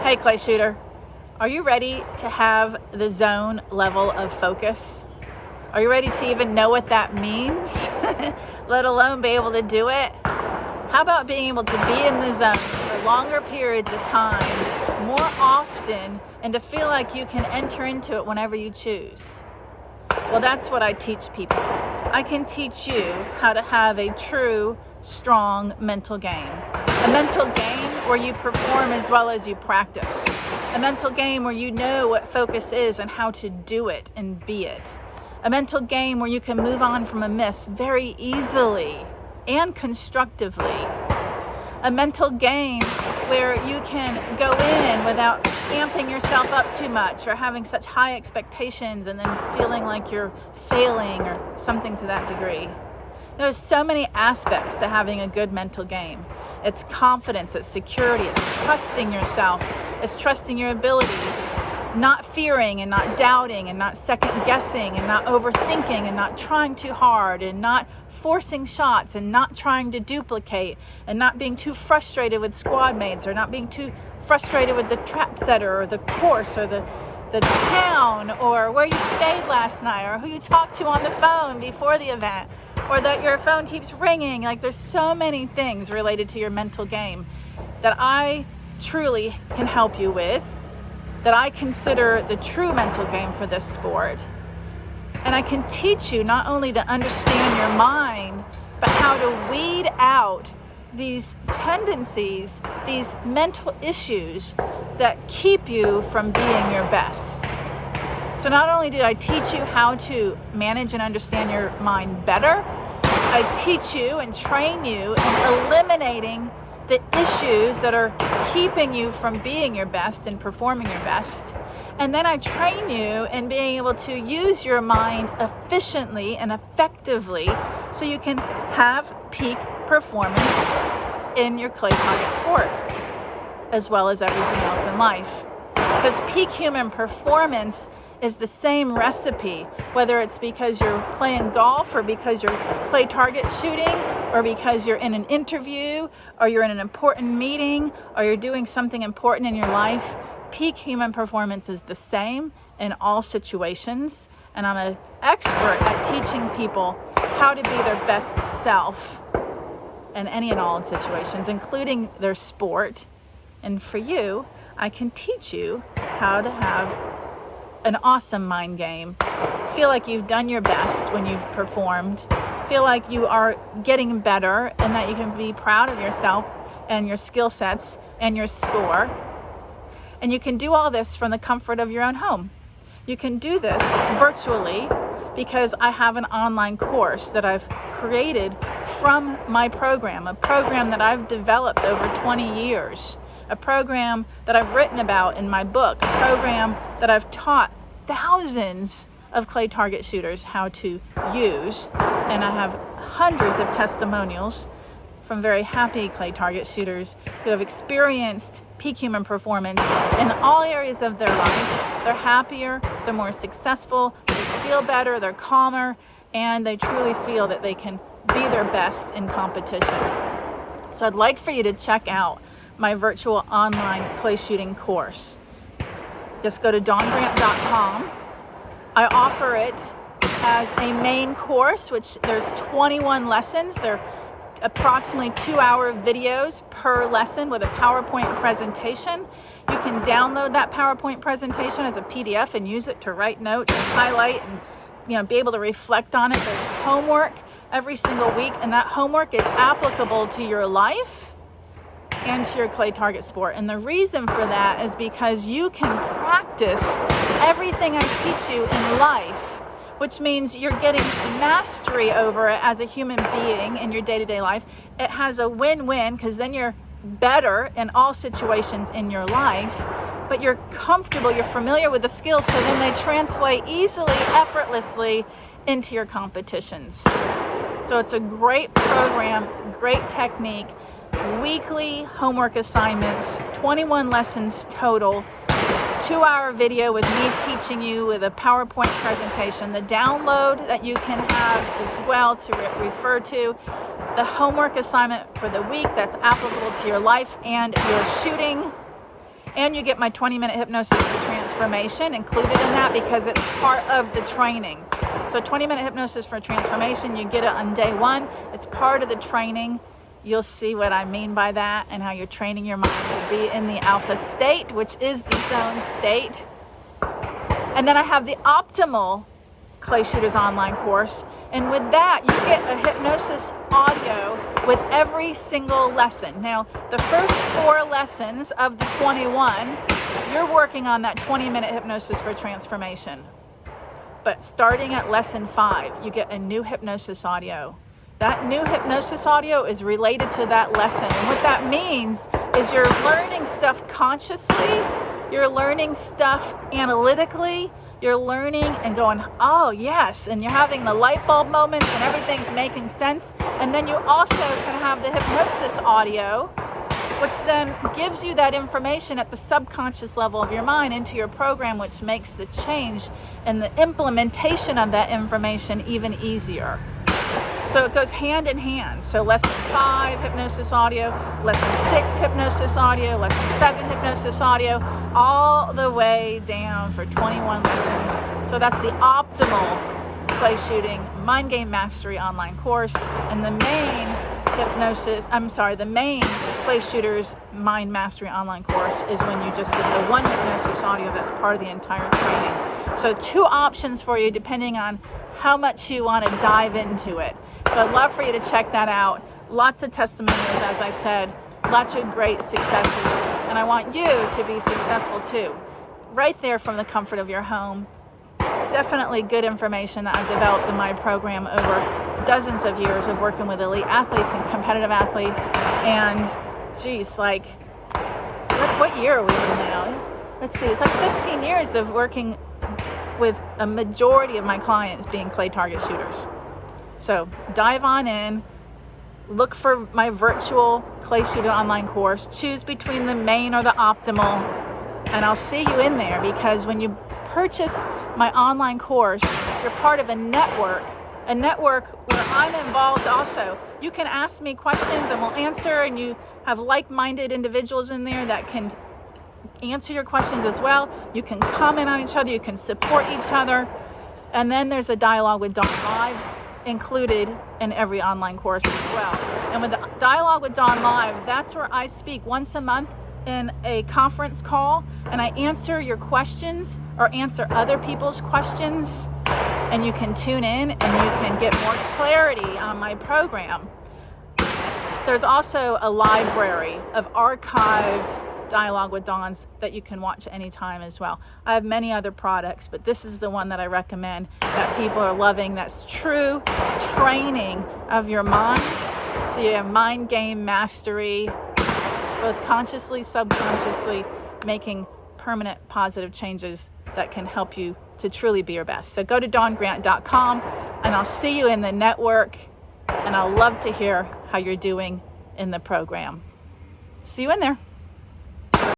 Hey, clay shooter, are you ready to have the zone level of focus? Are you ready to even know what that means, let alone be able to do it? How about being able to be in the zone for longer periods of time, more often, and to feel like you can enter into it whenever you choose? Well, that's what I teach people. I can teach you how to have a true, strong mental game. A mental game where you perform as well as you practice. A mental game where you know what focus is and how to do it and be it. A mental game where you can move on from a miss very easily and constructively. A mental game where you can go in without amping yourself up too much or having such high expectations and then feeling like you're failing or something to that degree. There's so many aspects to having a good mental game. It's confidence, it's security, it's trusting yourself, it's trusting your abilities, it's not fearing and not doubting and not second guessing and not overthinking and not trying too hard and not forcing shots and not trying to duplicate and not being too frustrated with squad mates or not being too frustrated with the trap setter or the course or the town or where you stayed last night or who you talked to on the phone before the event or that your phone keeps ringing. Like, there's so many things related to your mental game that I truly can help you with, that I consider the true mental game for this sport. And I can teach you not only to understand your mind, but how to weed out these tendencies, these mental issues that keep you from being your best. So not only do I teach you how to manage and understand your mind better, I teach you and train you in eliminating the issues that are keeping you from being your best and performing your best. And then I train you in being able to use your mind efficiently and effectively so you can have peak performance in your clay target sport, as well as everything else in life. Because peak human performance is the same recipe, whether it's because you're playing golf or because you're clay target shooting or because you're in an interview or you're in an important meeting or you're doing something important in your life. Peak human performance is the same in all situations, and I'm an expert at teaching people how to be their best self in any and all situations, including their sport. And for you, I can teach you how to have an awesome mind game. Feel like you've done your best when you've performed. Feel like you are getting better and that you can be proud of yourself and your skill sets and your score. And you can do all this from the comfort of your own home. You can do this virtually because I have an online course that I've created from my program, a program that I've developed over 20 years, a program that I've written about in my book, a program that I've taught thousands of clay target shooters how to use. And I have hundreds of testimonials from very happy clay target shooters who have experienced peak human performance in all areas of their life. They're happier, they're more successful, they feel better, they're calmer, and they truly feel that they can be their best in competition. So I'd like for you to check out my virtual online clay shooting course. Just go to dawngrant.com. I offer it as a main course, which there's 21 lessons. They're approximately 2-hour videos per lesson with a PowerPoint presentation. You can download that PowerPoint presentation as a PDF and use it to write notes and highlight and be able to reflect on it. There's homework every single week, and that homework is applicable to your life and to your clay target sport. And the reason for that is because you can practice everything I teach you in life, which means you're getting mastery over it as a human being in your day-to-day life. It has a win-win because then you're better in all situations in your life, but you're comfortable, you're familiar with the skills, so then they translate easily, effortlessly into your competitions. So it's a great program, great technique, weekly homework assignments, 21 lessons total, 2-hour video with me teaching you with a PowerPoint presentation, the download that you can have as well to refer to, the homework assignment for the week that's applicable to your life and your shooting, And you get my 20-minute hypnosis for transformation included in that because it's part of the training. So 20-minute hypnosis for transformation, you get it on day 1. It's part of the training. You'll see what I mean by that and how you're training your mind to be in the alpha state, which is the zone state. And then I have the optimal Clay Shooters online course. And with that, you get a hypnosis audio with every single lesson. Now, the first 4 lessons of the 21, you're working on that 20-minute hypnosis for transformation. But starting at lesson 5, you get a new hypnosis audio. That new hypnosis audio is related to that lesson. And what that means is you're learning stuff consciously, you're learning stuff analytically, you're learning and going, oh yes, and you're having the light bulb moments and everything's making sense. And then you also can have the hypnosis audio, which then gives you that information at the subconscious level of your mind into your program, which makes the change and the implementation of that information even easier. So it goes hand in hand. So lesson 5, hypnosis audio, lesson 6, hypnosis audio, lesson 7, hypnosis audio, all the way down for 21 lessons. So that's the optimal Clay Shooting Mind Game Mastery online course. And the main Clay Shooters Mind Mastery online course is when you just get the one hypnosis audio that's part of the entire training. So 2 options for you depending on how much you want to dive into it. So I'd love for you to check that out. Lots of testimonials, as I said, lots of great successes. And I want you to be successful too. Right there from the comfort of your home. Definitely good information that I've developed in my program over dozens of years of working with elite athletes and competitive athletes. And geez, like, what year are we in now? Let's see, it's like 15 years of working with a majority of my clients being clay target shooters. So dive on in, look for my virtual Clay Shooter online course, choose between the main or the optimal, and I'll see you in there, because when you purchase my online course, you're part of a network where I'm involved also. You can ask me questions and we'll answer, and you have like-minded individuals in there that can answer your questions as well. You can comment on each other, you can support each other, and then there's a dialogue with Dawn Live included in every online course as well. And with the dialogue with Dawn Live, that's where I speak once a month in a conference call, and I answer your questions or answer other people's questions, and you can tune in and you can get more clarity on my program. There's also a library of archived dialogue with Dawn's that you can watch anytime as well. I have many other products, but this is the one that I recommend that people are loving. That's true training of your mind. So you have mind game mastery, both consciously, subconsciously, making permanent positive changes that can help you to truly be your best. So go to dawngrant.com and I'll see you in the network, and I'll love to hear how you're doing in the program. See you in there.